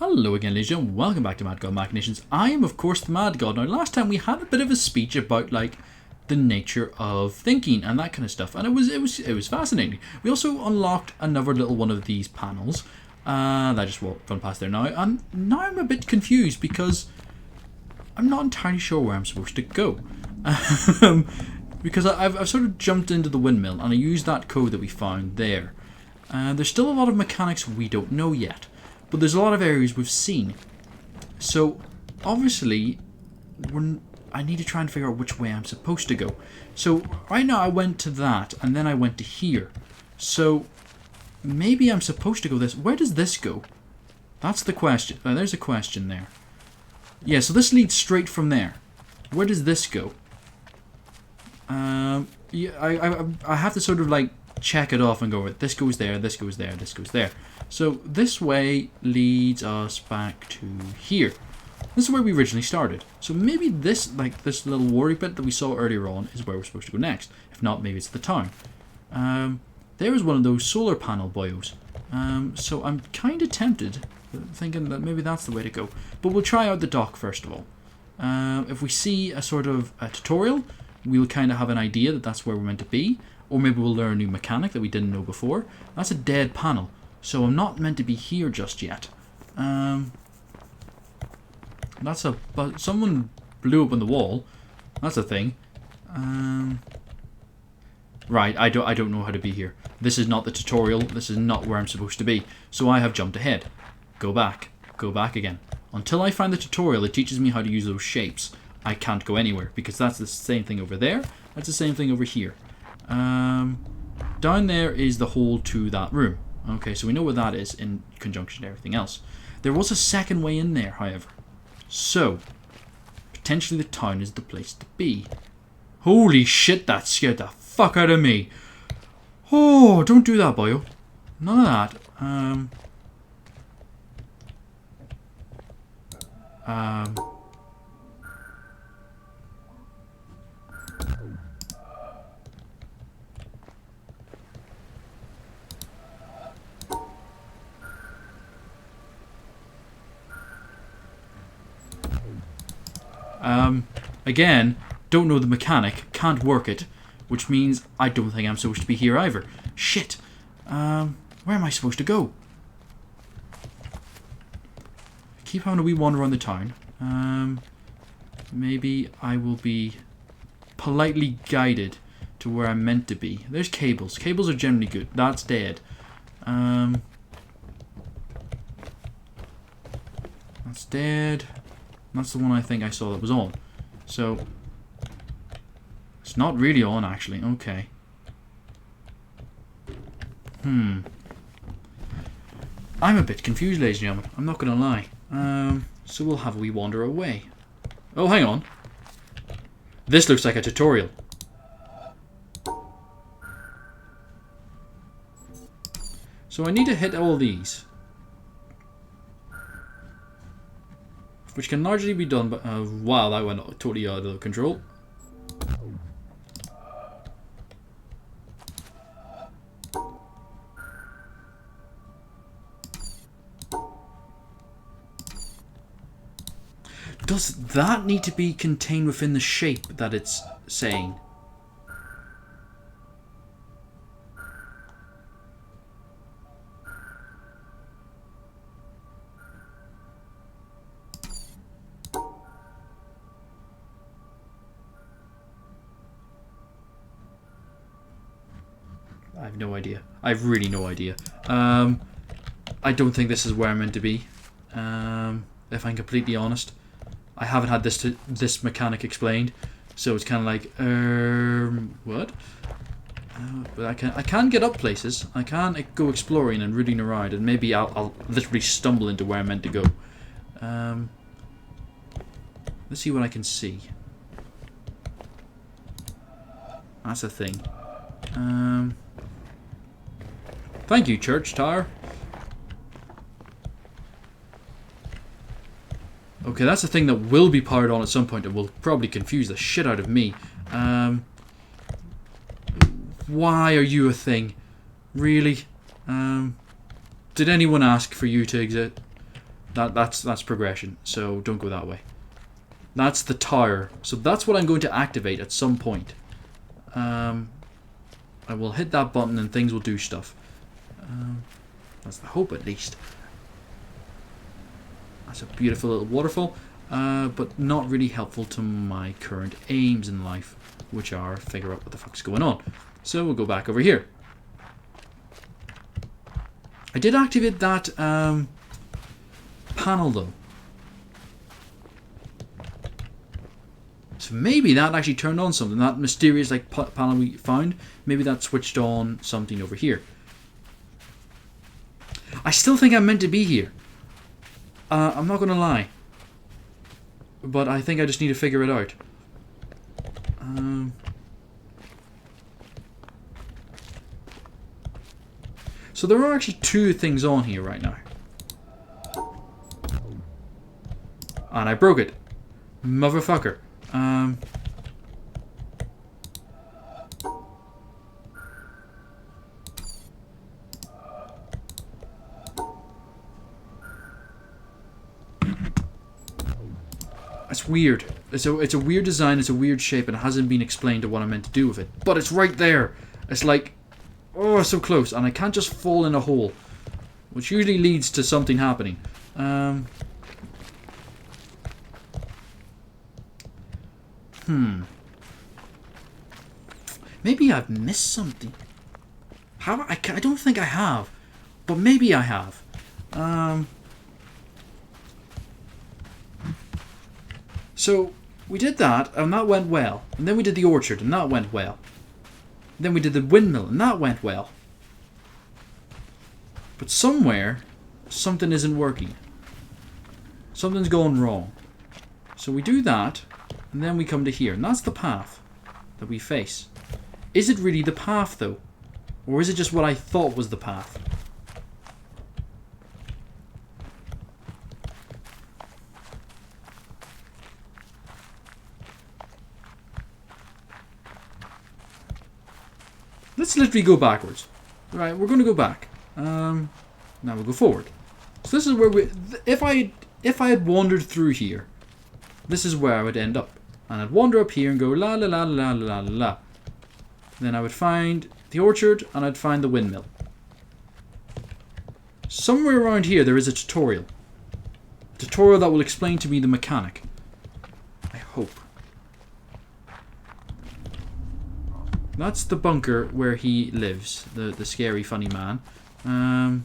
Hello again, ladies and gentlemen. Welcome back to Madgodmachinations. I am, of course, the Madgod. Now, last time we had a bit of a speech about like the nature of thinking and that kind of stuff, and it was fascinating. We also unlocked another little one of these panels. That I just walked run past there now, and now I'm a bit confused because I'm not entirely sure where I'm supposed to go. Because I've sort of jumped into the windmill and I used that code that we found there. There's still a lot of mechanics we don't know yet. But there's a lot of areas we've seen. So, obviously, I need to try and figure out which way I'm supposed to go. So, right now I went to that, and then I went to here. So, maybe I'm supposed to go this. Where does this go? That's the question. There's a question there. Yeah, so this leads straight from there. Where does this go? Yeah, I have to sort of like check it off and go, this goes there, this goes there, this goes there. So this way leads us back to here. This is where we originally started. So maybe this, like this little worry bit that we saw earlier on is where we're supposed to go next. If not, maybe it's the town. There is one of those solar panel bios. So I'm kind of tempted, thinking that maybe that's the way to go. But we'll try out the dock first of all. If we see a sort of a tutorial, we'll kind of have an idea that that's where we're meant to be. Or maybe we'll learn a new mechanic that we didn't know before. That's a dead panel. So I'm not meant to be here just yet. But someone blew up on the wall. That's a thing. Right, I don't know how to be here. This is not the tutorial. This is not where I'm supposed to be. So I have jumped ahead. Go back. Go back again. Until I find the tutorial that teaches me how to use those shapes, I can't go anywhere. Because that's the same thing over there. That's the same thing over here. Down there is the hole to that room. Okay, so we know where that is in conjunction to everything else. There was a second way in there, however. So, potentially the town is the place to be. Holy shit, that scared the fuck out of me. Oh, don't do that, boyo. None of that. Again, don't know the mechanic, can't work it, which means I don't think I'm supposed to be here either. Shit. Where am I supposed to go? Keep having a wee wander around the town. Maybe I will be politely guided to where I'm meant to be. There's cables. Cables are generally good. That's dead. That's dead. That's the one I think I saw that was on. So, it's not really on, actually. Okay. I'm a bit confused, ladies and gentlemen. I'm not going to lie. So we'll have a wee wander away. Oh, hang on. This looks like a tutorial. So I need to hit all these. Which can largely be done by... wow, that went totally out of control. Does that need to be contained within the shape that it's saying? I have no idea. I have really no idea. I don't think this is where I'm meant to be. If I'm completely honest, I haven't had this mechanic explained, so it's kind of like, what? But I can get up places. I can go exploring and rooting around, and maybe I'll literally stumble into where I'm meant to go. Let's see what I can see. That's a thing. Thank you, church tower. Okay, that's a thing that will be powered on at some point. It will probably confuse the shit out of me. Why are you a thing? Really? Did anyone ask for you to exist? That's progression, so don't go that way. That's the tower. So that's what I'm going to activate at some point. I will hit that button and things will do stuff. That's the hope, at least. That's a beautiful little waterfall, but not really helpful to my current aims in life, which are figure out what the fuck's going on. So we'll go back over here. I did activate that panel though. So maybe that actually turned on something. That mysterious like panel we found, maybe that switched on something over here. I still think I'm meant to be here. I'm not going to lie. But I think I just need to figure it out. So there are actually two things on here right now. And I broke it. Motherfucker. It's weird. It's a weird design, it's a weird shape, and it hasn't been explained to what I'm meant to do with it. But it's right there. It's like, oh, so close, and I can't just fall in a hole, which usually leads to something happening. Maybe I've missed something. I don't think I have, but maybe I have. So we did that, and that went well. And then we did the orchard, and that went well. Then we did the windmill, and that went well. But somewhere, something isn't working. Something's going wrong. So we do that, and then we come to here, and that's the path that we face. Is it really the path, though? Or is it just what I thought was the path? Let's literally go backwards. Right, we're going to go back. Now we'll go forward. So this is where we... If I had wandered through here, this is where I would end up. And I'd wander up here and go la la la la la la la. Then I would find the orchard and I'd find the windmill. Somewhere around here there is a tutorial. A tutorial that will explain to me the mechanic. I hope. That's the bunker where he lives, the scary, funny man.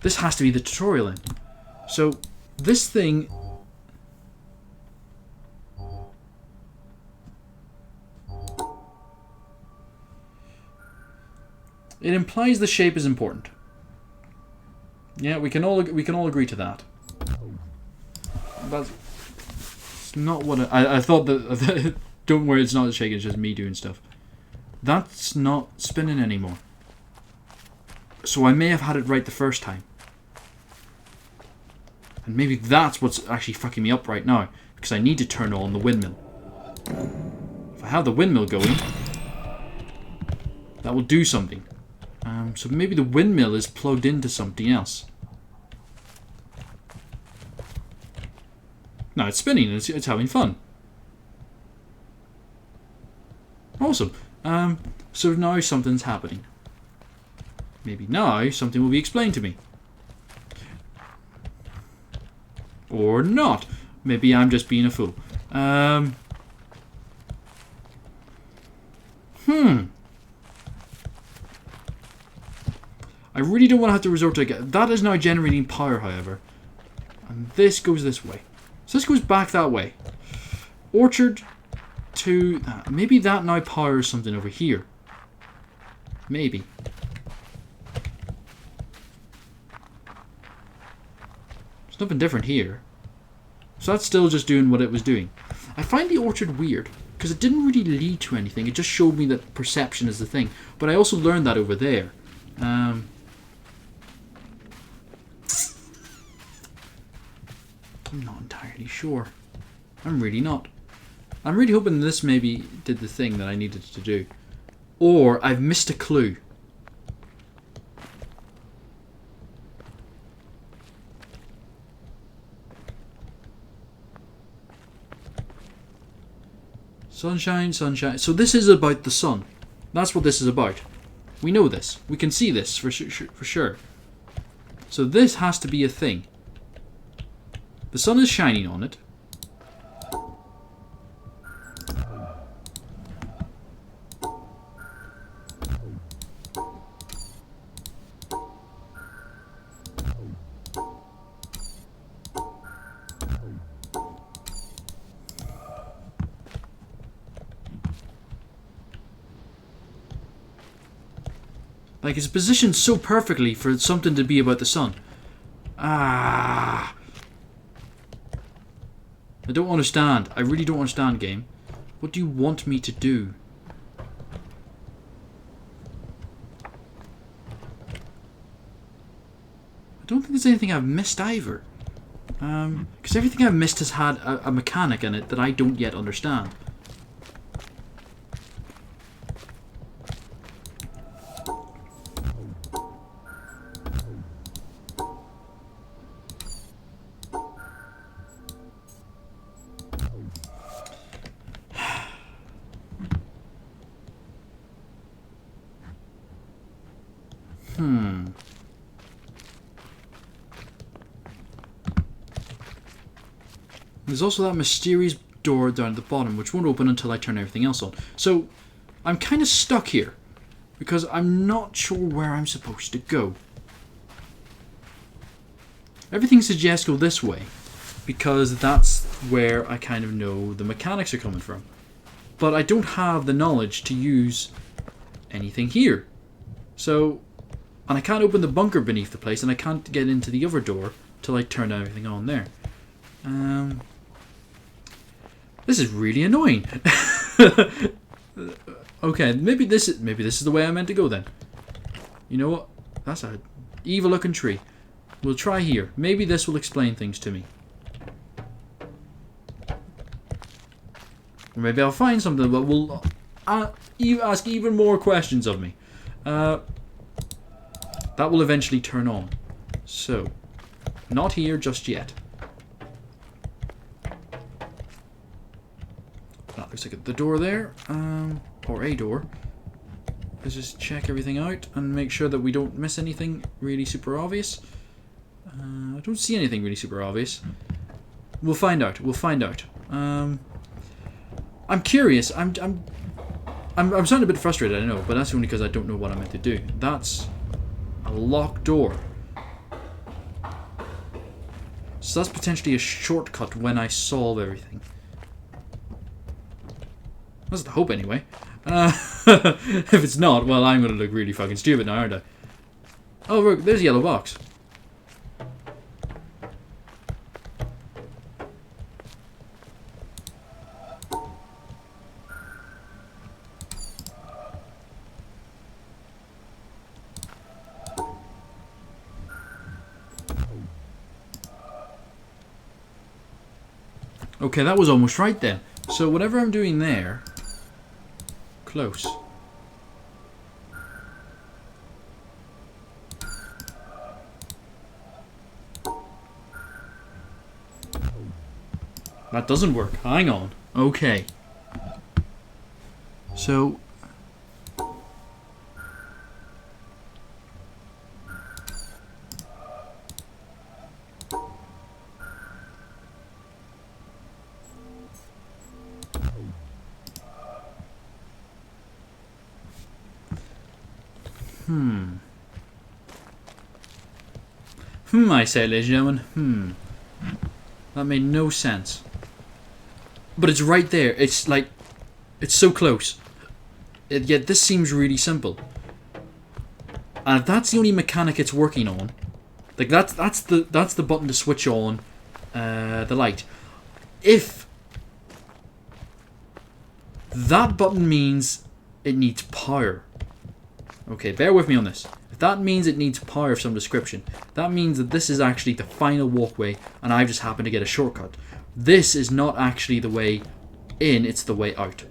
This has to be the tutorial then. So, this thing... It implies the shape is important. Yeah, we can all agree to that. That's not what I thought that. Don't worry, it's not shaking. It's just me doing stuff. That's not spinning anymore. So I may have had it right the first time, and maybe that's what's actually fucking me up right now, because I need to turn on the windmill. If I have the windmill going, that will do something. So maybe the windmill is plugged into something else. No, it's spinning. It's having fun. Awesome. So now something's happening. Maybe now something will be explained to me. Or not. Maybe I'm just being a fool. I really don't want to have to resort to it. That is now generating power, however. And this goes this way. So this goes back that way. Orchard to that. Maybe that now powers something over here. Maybe. There's nothing different here. So that's still just doing what it was doing. I find the orchard weird, because it didn't really lead to anything. It just showed me that perception is the thing. But I also learned that over there. I'm not entirely sure. I'm really not. I'm really hoping this maybe did the thing that I needed to do. Or I've missed a clue. Sunshine, sunshine. So this is about the sun. That's what this is about. We know this. We can see this for sure. So this has to be a thing. The sun is shining on it. Like, it's positioned so perfectly for something to be about the sun. Ah. I don't understand. I really don't understand, game. What do you want me to do? I don't think there's anything I've missed either. Because everything I've missed has had a mechanic in it that I don't yet understand. There's also that mysterious door down at the bottom, which won't open until I turn everything else on. So, I'm kind of stuck here, because I'm not sure where I'm supposed to go. Everything suggests go this way, because that's where I kind of know the mechanics are coming from. But I don't have the knowledge to use anything here. So, and I can't open the bunker beneath the place, and I can't get into the other door till I turn everything on there. This is really annoying. Okay, maybe this is the way I meant to go then. You know what? That's a evil looking tree. We'll try here. Maybe this will explain things to me. Or maybe I'll find something that will ask even more questions of me. That will eventually turn on. So, not here just yet. That looks like the door there, or a door. Let's just check everything out and make sure that we don't miss anything really super obvious. I don't see anything really super obvious. We'll find out. We'll find out. I'm curious. I'm sounding a bit frustrated, I know, but that's only because I don't know what I'm meant to do. That's a locked door. So that's potentially a shortcut when I solve everything. That's the hope, anyway. If it's not, well, I'm going to look really fucking stupid now, aren't I? Oh, look, there's a yellow box. Okay, that was almost right then. So whatever I'm doing there... Close. That doesn't work. Hang on. Okay. So... I say, ladies and gentlemen. That made no sense. But it's right there. It's like... It's so close. Yet this seems really simple. And if that's the only mechanic it's working on... Like, that's the button to switch on the light. If... That button means it needs power. Okay, bear with me on this. If that means it needs power of some description, that means that this is actually the final walkway and I've just happened to get a shortcut. This is not actually the way in, it's the way out.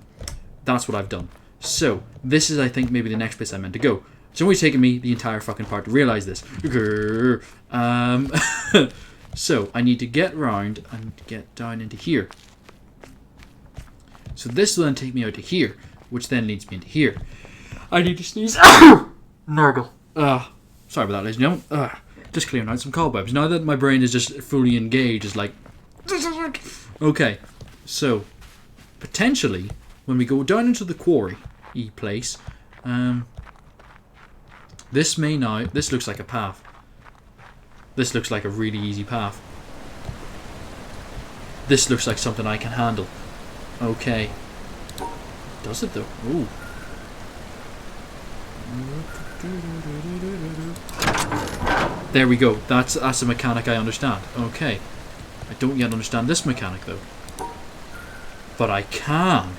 That's what I've done. So, this is, I think, maybe the next place I'm meant to go. It's only taken me the entire fucking part to realise this. So, I need to get round and get down into here. So this will then take me out to here, which then leads me into here. I need to sneeze. Nurgle. Sorry about that, ladies and gentlemen. Just clearing out some cobwebs. Now that my brain is just fully engaged, it's like... Okay, so potentially when we go down into the quarry place, this looks like a path. This looks like a really easy path. This looks like something I can handle. Okay. Does it though? Ooh. There we go. That's a mechanic I understand. Okay. I don't yet understand this mechanic though. But I can.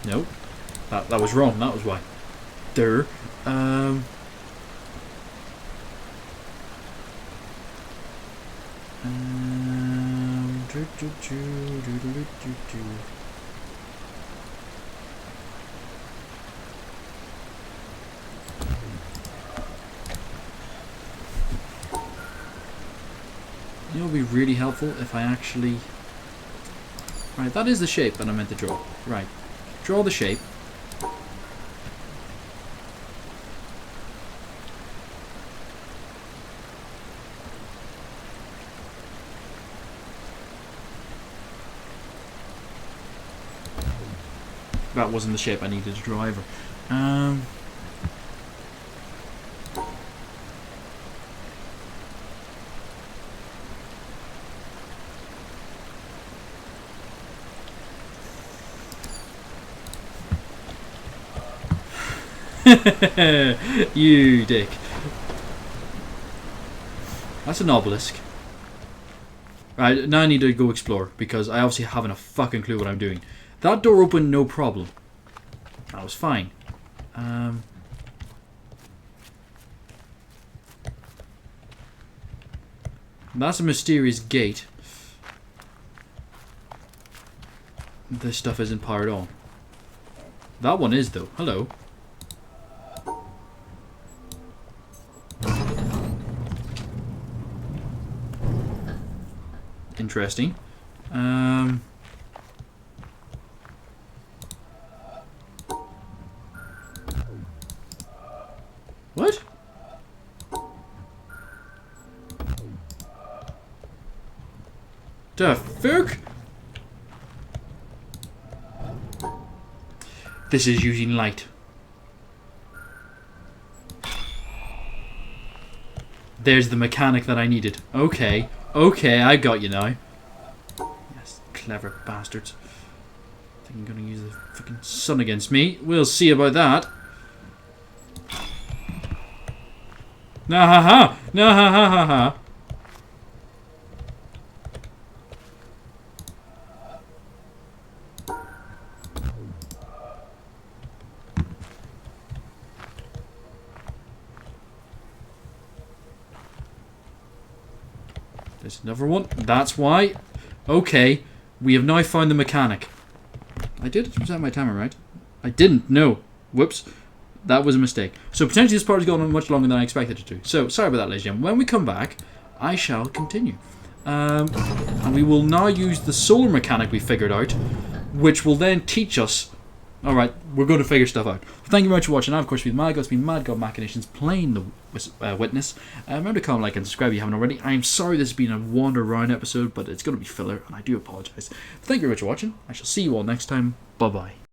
Nope. That was wrong. That was why. There. You know, it would be really helpful if I actually... Right, that is the shape that I meant to draw. Right. Draw the shape. That wasn't the shape I needed to draw either. You dick. That's an obelisk. Right, now I need to go explore because I obviously haven't a fucking clue what I'm doing. That door opened no problem. That was fine. That's a mysterious gate. This stuff isn't powered on. That one is though. Hello. Interesting. What? The fuck? This is using light. There's the mechanic that I needed. Okay. Okay, I got you now. Yes, clever bastards. I think I'm gonna use the fucking sun against me. We'll see about that. Nah ha ha! Nah ha ha ha ha! There's another one. That's why. Okay, we have now found the mechanic. I did set my timer, right? I didn't. No. Whoops. That was a mistake. So potentially this part has gone on much longer than I expected it to. So sorry about that, ladies and gentlemen. When we come back, I shall continue. And we will now use the solar mechanic we figured out, which will then teach us. Alright, we're going to figure stuff out. Thank you very much for watching. I've, of course, been Madgod. It's been Madgodmachinations playing the Witness. Remember to comment, like, and subscribe if you haven't already. I'm sorry this has been a wander around episode, but it's going to be filler, and I do apologise. Thank you very much for watching. I shall see you all next time. Bye-bye.